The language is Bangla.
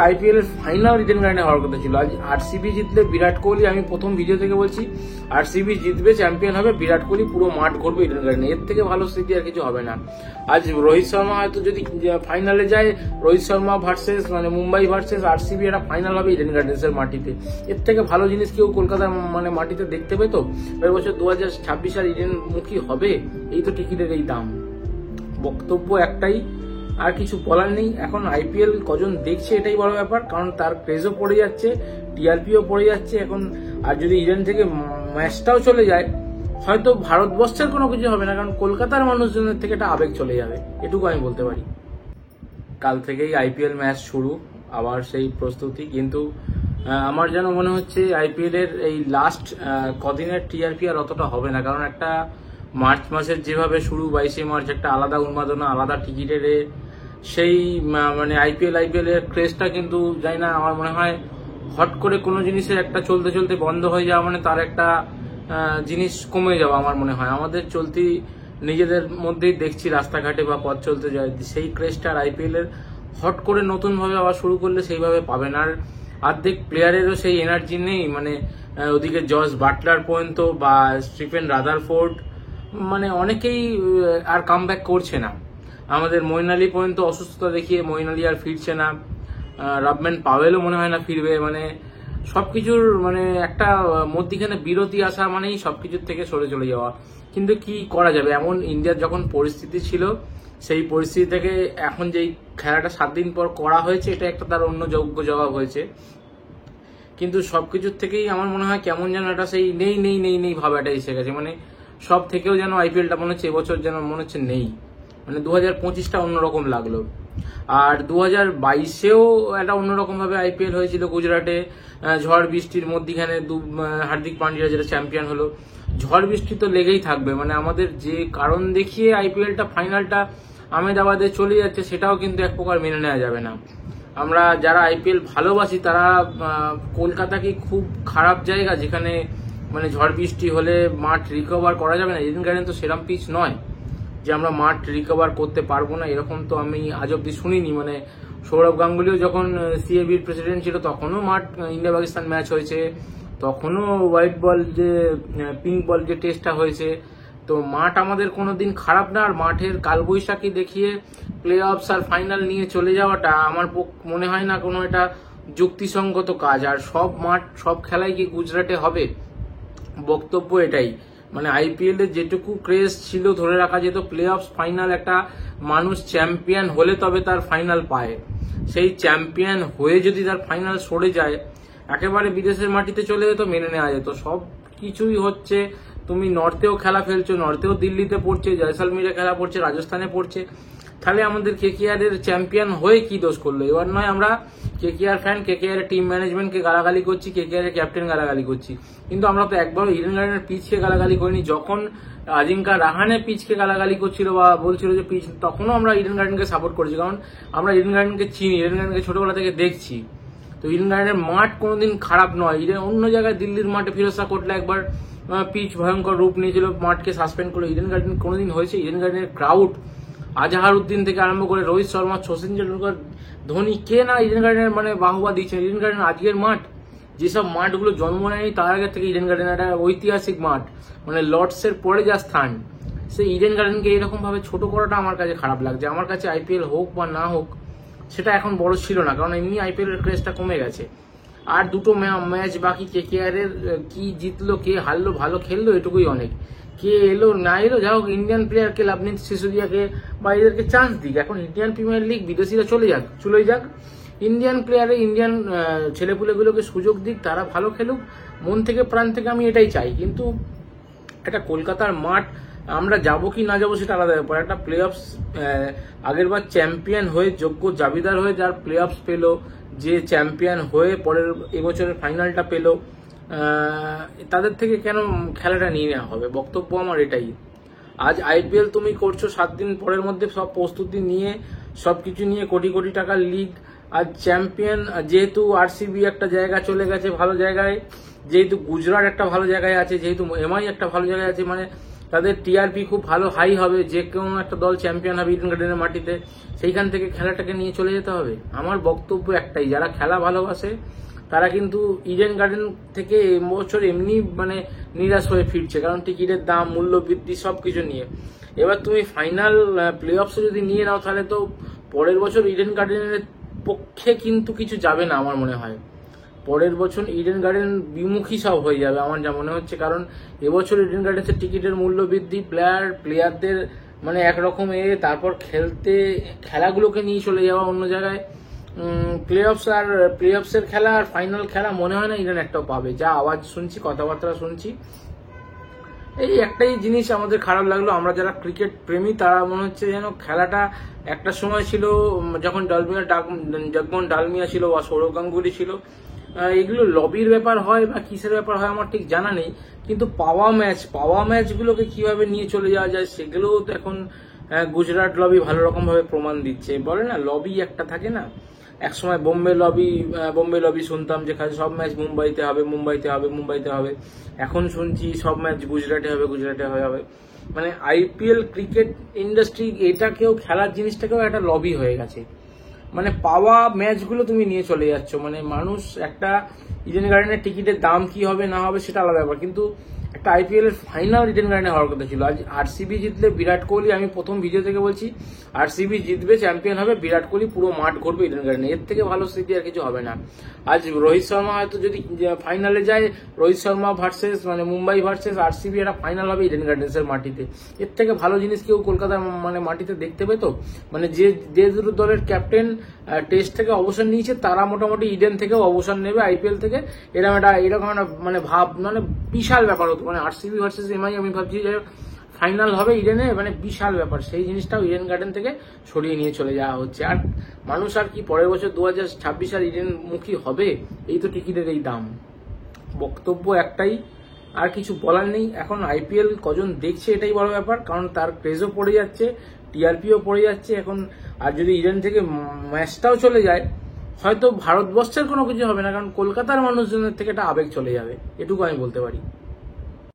একটা আইপিএল এর ফাইনাল ইডেন গার্ডেনে হওয়ার কথা ছিল। আজ আরসিবি জিতলে বিরাট কোহলি, আমি প্রথম ভিডিও থেকে বলছি আরসিবি জিতবে, চ্যাম্পিয়ন হবে, বিরাট কোহলি পুরো মাঠ ঘুরবে ইডেন গার্ডেনে, এর থেকে ভালো স্মৃতি আর কিছু হবে না। আজ রোহিত শর্মা হয়তো যদি ফাইনালে যায়, রোহিত শর্মা ভার্সেস মানে মুম্বাই ভার্সেস আরসিবি, একটা ফাইনাল হবে ইডেন গার্ডেন্সের মাটিতে, এর থেকে ভালো জিনিস কেউ কলকাতার মানে মাটিতে দেখতে পেত? এর বছর 2026 সাল ইডেন মুখী হবে, এই তো টিকিটের এই দাম। বক্তব্য একটাই, আর কিছু বলার নেই। এখন আইপিএল কজন দেখছে এটাই বড় ব্যাপার, কারণ তার ক্রেজও পড়ে যাচ্ছে, টিআরপিও পড়ে যাচ্ছে এখন। আর যদি ইডেন থেকে ম্যাচটাও চলে যায়, হয়তো ভারতবর্ষের কোনো কিছু হবে না, কারণ কলকাতার মানুষজনের থেকে একটা আবেগ চলে যাবে, এটুকু আমি বলতে পারি। কাল থেকেই আইপিএল ম্যাচ শুরু, আবার সেই প্রস্তুতি, কিন্তু আমার যেন মনে হচ্ছে আইপিএল এর এই লাস্ট কদিনের টিআরপি আর অতটা হবে না, কারণ একটা মার্চ মাসের যেভাবে শুরু, 22শে মার্চ একটা আলাদা উন্মাদনা, আলাদা টিকিটের সেই মানে আইপিএল এর ক্রেজটা কিন্তু জানি না, আমার মনে হয় হট করে কোনো জিনিসের একটা চলতে চলতে বন্ধ হয়ে যাওয়া মানে তার একটা জিনিস কমে যাওয়া, আমার মনে হয় আমাদের চলতি নিজেদের মধ্যেই দেখছি রাস্তাঘাটে বা পথ চলতে যায়, সেই ক্রেজটা আর আইপিএল এর হট করে নতুন ভাবে আবার শুরু করলে সেইভাবে পাবেন। আর অর্ধেক প্লেয়ারেরও সেই এনার্জি নেই, মানে ওদিকে জস বাটলার পর্যন্ত বা স্টিফেন রাদারফোর্ড, মানে অনেকেই আর কামব্যাক করছে না। আমাদের মঈন আলী পর্যন্ত অসুস্থতা দেখিয়ে মঈন আলী আর ফিরছে না, রবম্যান পাওয়েলও মনে হয় না ফিরবে, মানে সবকিছুর মানে একটা মধ্যিখানে বিরতি আসা মানেই সবকিছুর থেকে সরে চলে যাওয়া। কিন্তু কি করা যাবে, এমন ইন্ডিয়ার যখন পরিস্থিতি ছিল, সেই পরিস্থিতি থেকে এখন যেই খেলাটা 7 দিন পর করা হয়েছে, এটা একটা তার অন্য যোগ্য জবাব হয়েছে। কিন্তু সবকিছুর থেকেই আমার মনে হয় কেমন যেন একটা সেই নেই নেই নেই নেই ভাবাটা এসে গেছে, মানে সব থেকেও যেন আইপিএলটা মনে হচ্ছে এবছর যেন মনে হচ্ছে নেই, মানে 2025টা অন্যরকম লাগলো। আর 2022এও একটা অন্যরকম ভাবে আইপিএল হয়েছিল গুজরাটে, ঝড় বৃষ্টির মধ্যিখানে হার্দিক পান্ডিয়া যেটা চ্যাম্পিয়ন হলো। ঝড় বৃষ্টি তো লেগেই থাকবে, মানে আমাদের যে কারণ দেখিয়ে আইপিএলটা ফাইনালটা আহমেদাবাদে চলে যাচ্ছে, সেটাও কিন্তু এক প্রকার মেনে নেওয়া যাবে না। আমরা যারা আইপিএল ভালোবাসি তারা কলকাতা কি খুব খারাপ জায়গা যেখানে মানে ঝড় বৃষ্টি হলে মাঠ রিকভার করা যাবে না? ইডেন গার্ডেন তো সেরকম পিচ নয় যে আমরা মাঠ রিকভার করতে পারবো না, এরকম তো আমি আজ অব্দি শুনিনি। মানে সৌরভ গাঙ্গুলিও যখন সিএবির প্রেসিডেন্ট ছিল তখনও মাঠ ইন্ডিয়া পাকিস্তান ম্যাচ হয়েছে, তখনও হোয়াইট বল যে পিঙ্ক বল যে টেস্টটা হয়েছে, তো মাঠ আমাদের কোনোদিন খারাপ না। আর মাঠের কালবৈশাখী দেখিয়ে প্লে অফস আর ফাইনাল নিয়ে চলে যাওয়াটা আমার মনে হয় না কোনো এটা যুক্তিসঙ্গত কাজ। আর সব মাঠ সব খেলাই কি গুজরাটে হবে? বক্তব্য এটাই, মানে আইপিএল এর যেটুকু ক্রেজ ছিল ধরে রাখা যেত, প্লে অফ ফাইনাল একটা মানুষ চ্যাম্পিয়ন হলে তবে তার ফাইনাল পায়, সেই চ্যাম্পিয়ন হয়ে যদি তার ফাইনাল সরে যায়, একেবারে বিদেশের মাটিতে চলে যেত, মেনে নেওয়া যেত। সব কিছুই হচ্ছে, তুমি নর্থেও খেলা ফেলছো, নর্থেও দিল্লিতে পড়ছে, জয়সালমীরে খেলা পড়ছে, রাজস্থানে পড়ছে, তাহলে আমাদের কেকেআর এর চ্যাম্পিয়ন হয়ে কি দোষ করলো? এবার নয় আমরা কেকেআর ফ্যান, কেকেআর এর টিম ম্যানেজমেন্টকে গালাগালি করছি, কেকেআর এর ক্যাপ্টেন গালাগালি করছি, কিন্তু আমরা তো একবারও ইডেন গার্ডেনের পিচকে গালাগালি করিনি। যখন আজিঙ্কা রাহানে পিচকে গালাগালি করছিল বা বলছিল যে পিচ, তখনও আমরা ইডেন গার্ডেনকে সাপোর্ট করেছি, কারণ আমরা ইডেন গার্ডেনকে চিনি, ইডেন গার্ডেনকে ছোটবেলা থেকে দেখছি। তো ইডেন গার্ডেনের মাঠ কোনোদিন খারাপ নয়। অন্য জায়গায় দিল্লির মাঠে ফিরোজ শাহ কোটলা একবার পিচ ভয়ঙ্কর রূপ নিয়েছিল, মাঠকে সাসপেন্ড করলো, ইডেন গার্ডেন কোনোদিন হয়েছে? ইডেন গার্ডেনের ক্রাউড আজহার উদ্দিন থেকে আরম্ভ করে রোহিত শর্মা, সচিন তেন্ডুলকর, ধোনি, কে না ইডেন গার্ডেনের মানে বাহবা দিচ্ছেন। ইডেন গার্ডেন আজকের মাঠ, যেসব মাঠগুলো জন্ম নেয়নি তার আগে থেকে ইডেন গার্ডেন একটা ঐতিহাসিক মাঠ, মানে লর্ডসের পরে যা স্থান, সেই ইডেন গার্ডেনকে এরকম ভাবে ছোট করাটা আমার কাছে খারাপ লাগছে। আমার কাছে আইপিএল হোক বা না হোক সেটা এখন বড় ছিল না, কারণ এমনি আইপিএল এর ক্রেজটা কমে গেছে। আর দুটো ম্যাচ বাকি, কেকেআর এর কি জিতলো, কে হারলো, ভালো খেললো, এটুকুই অনেক। কে এলো না এলো, যা হোক ইন্ডিয়ান প্লেয়ারকে লাভনীত সিসোদিয়াকে বা এদেরকে চান্স দিক। এখন ইন্ডিয়ান প্রিমিয়ার লিগ বিদেশিরা চলে যাক, ইন্ডিয়ান প্লেয়ারে ইন্ডিয়ান ছেলেপুলেগুলোকে সুযোগ দিক, তারা ভালো খেলুক, মন থেকে প্রাণ থেকে আমি এটাই চাই। কিন্তু একটা কলকাতার মাঠ আমরা যাবো কি না যাবো সেটা আলাদা ব্যাপার। একটা প্লে অফস আগের বার চ্যাম্পিয়ন হয়ে যোগ্য জাবিদার হয়ে যার প্লে অফস পেলো, যে চ্যাম্পিয়ন হয়ে পরের এবছরের ফাইনালটা পেলো, তাদের থেকে কেন খেলাটা নিয়ে নেওয়া হবে? বক্তব্য আমার এটাই। আজ আইপিএল তুমি করছো 7 দিন পরের মধ্যে সব প্রস্তুতি নিয়ে, সবকিছু নিয়ে, কোটি কোটি টাকার লিগ। আজ চ্যাম্পিয়ন যেহেতু আরসিবি একটা জায়গা চলে গেছে ভালো জায়গায়, যেহেতু গুজরাট একটা ভালো জায়গায় আছে, যেহেতু এমআই একটা ভালো জায়গায় আছে, মানে তাদের টিআরপি খুব ভালো হাই হবে, যে কোনো একটা দল চ্যাম্পিয়ন হবে ইডেন গার্ডেনের মাটিতে, সেইখান থেকে খেলাটাকে নিয়ে চলে যেতে হবে। আমার বক্তব্য একটাই, যারা খেলা ভালোবাসে তারা কিন্তু ইডেন গার্ডেন থেকে এবছর এমনি মানে নিরাশ হয়ে ফিরছে, কারণ টিকিটের দাম, মূল্য বৃদ্ধি সবকিছু নিয়ে। এবার তুমি ফাইনাল প্লে অফসে যদি নিয়ে নাও, তাহলে তো পরের বছর ইডেন গার্ডেনের পক্ষে কিন্তু কিছু যাবে না আমার মনে হয়। পরের বছর ইডেন গার্ডেন বিমুখী সব হয়ে যাবে আমার যা মনে হচ্ছে, কারণ এবছর ইডেন গার্ডেন্সের টিকিটের মূল্য বৃদ্ধি, প্লেয়ারদের মানে একরকম তারপর খেলাগুলোকে নিয়ে চলে যাওয়া অন্য জায়গায়। প্লে অফসের খেলা আর ফাইনাল খেলা মনে হয় না ইডেন একটাও পাবে, যা আওয়াজ শুনছি, কথাবার্তা শুনছি। এই একটাই জিনিস আমাদের খারাপ লাগলো, আমরা যারা ক্রিকেট প্রেমী তারা মনে হচ্ছে যেন খেলাটা একটা সময় ছিল যখন জগমোহন ডালমিয়া ছিল বা সৌরভ গাঙ্গুলি ছিল, এগুলো লবির ব্যাপার হয় বা কিসের ব্যাপার হয় আমার ঠিক জানা নেই, কিন্তু পাওয়া ম্যাচগুলোকে কিভাবে নিয়ে চলে যাওয়া যায় সেগুলোও তো এখন গুজরাট লবি ভালো রকম ভাবে প্রমাণ দিচ্ছে। বলে না লবি একটা থাকে না, একসময় বোম্বে লবি শুনতাম যে সব ম্যাচ মুম্বাইতে হবে, এখন শুনছি সব ম্যাচ গুজরাটে হবে। মানে আইপিএল ক্রিকেট ইন্ডাস্ট্রি এটাকেও, খেলার জিনিসটাকেও একটা লবি হয়ে গেছে। মানে পাওয়া ম্যাচগুলো তুমি নিয়ে চলে যাচ্ছ, মানে মানুষ একটা ইডেন গার্ডেনের টিকিটের দাম কি হবে না হবে সেটা আলাদা ব্যাপার, কিন্তু একটা আইপিএল এর ফাইনাল ইডেন গার্ডেনে হওয়ার কথা ছিল। আজ আরসিবি জিতলে বিরাট কোহলি, আমি প্রথম ভিডিও থেকে বলছি আরসিবি জিতবে, চ্যাম্পিয়ন হবে, বিরাট কোহলি পুরো মাঠ ঘুরবে ইডেন গার্ডেনে, এর থেকে ভালো স্মৃতি আর কিছু হবে না। আজ রোহিত শর্মা হয়তো যদি ফাইনালে যায়, রোহিত শর্মা ভার্সেস মানে মুম্বাই ভার্সেস আরসিবি একটা ফাইনাল হবে ইডেন গার্ডেন্সের মাটিতে, এর থেকে ভালো জিনিস কেউ কলকাতার মানে মাটিতে দেখতে পেতো? মানে যে দুটো দলের ক্যাপ্টেন টেস্ট থেকে অবসর নিয়েছে তারা মোটামুটি ইডেন থেকেও অবসর নেবে আইপিএল থেকে, এরকম একটা মানে ভাব, মানে বিশাল ব্যাপার হতো। মানে আরসিবি ভার্সেস এমআই আমি ভাবছি যে ফাইনাল হবে ইডেনে, মানে বিশাল ব্যাপার, সেই জিনিসটাও ইডেন গার্ডেন থেকে সরিয়ে নিয়ে চলে যাওয়া হচ্ছে। আর মানুষ আর কি পরের বছর 2026 আর ইডেন মুখী হবে? এই তো টিকিটের এই দাম। বক্তব্য একটাই, আর কিছু বলার নেই। এখন আইপিএল কজন দেখছে এটাই বড় ব্যাপার, কারণ তার ক্রেজও পড়ে যাচ্ছে, টিআরপিও পড়ে যাচ্ছে এখন। আর যদি ইডেন থেকে ম্যাচটাও চলে যায়, হয়তো ভারতবর্ষের কোনো কিছু হবে না, কারণ কলকাতার মানুষজনের থেকে একটা আবেগ চলে যাবে, এটুকু আমি বলতে পারি।